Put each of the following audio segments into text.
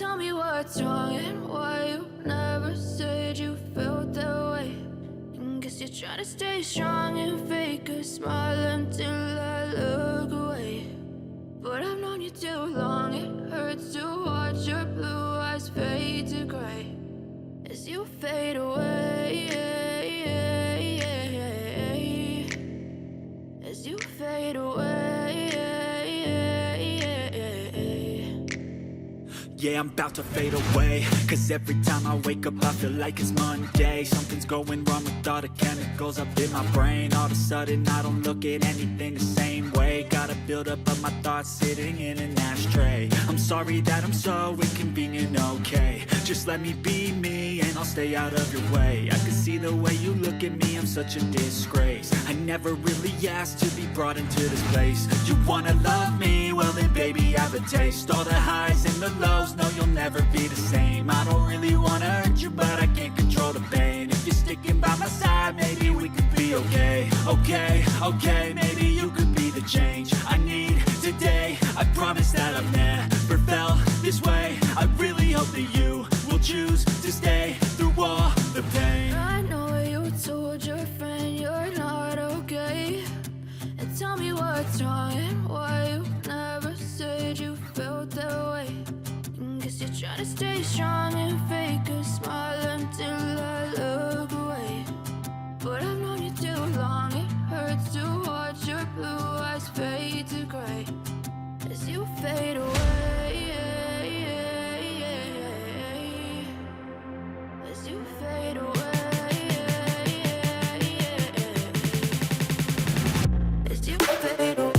Tell me what's wrong and why you never said you felt that way. And guess you're trying to stay strong and fake a smile until I look away. But I've known you too long, it hurts to watch your blue eyes fade to gray as you fade away, as you fade away. Yeah, I'm about to fade away, 'cause every time I wake up I feel like it's Monday. Something's going wrong with all the chemicals up in my brain. All of a sudden I don't look at anything the same way. Gotta build up of my thoughts sitting in an ashtray. I'm sorry that I'm so inconvenient, okay. Just let me be me and I'll stay out of your way. I can see the way you look at me, I'm such a disgrace. I never really asked to be brought into this place. You wanna love me? Well then baby I have a taste. All the highs and the lows, no you'll never be the same. I don't really wanna hurt you but I can't control the pain. If you're sticking by my side maybe we could be okay. Okay, maybe you could be the change I need today. I promise that I've never felt this way. I really hope that you will choose to stay through all the pain. I know you told your friend you're not okay. And tell me what's wrong and why you never said you felt that way. And guess you're trying to stay strong and fake a smile until I look away. But I've known you too long, it hurts to watch your blue eyes fade to gray as you fade away, as you fade away, as you fade away.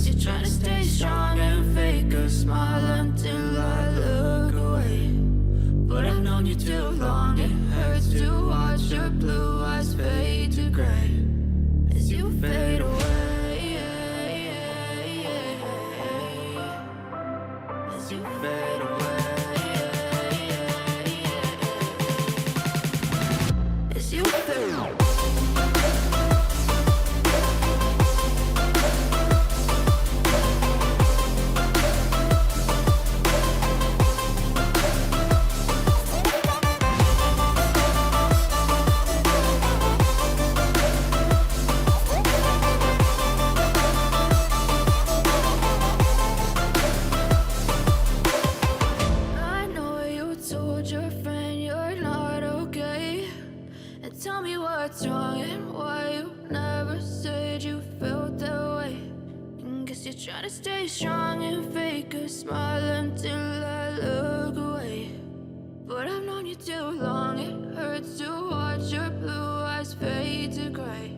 You're trying to stay strong and fake a smile until I look away. But I've known you too long, it hurts to watch your blue eyes fade to gray as you fade away, as you fade away, as you fade away. Tell me what's wrong and why you never said you felt that way. And guess you're trying to stay strong and fake a smile until I look away. But I've known you too long, it hurts to watch your blue eyes fade to gray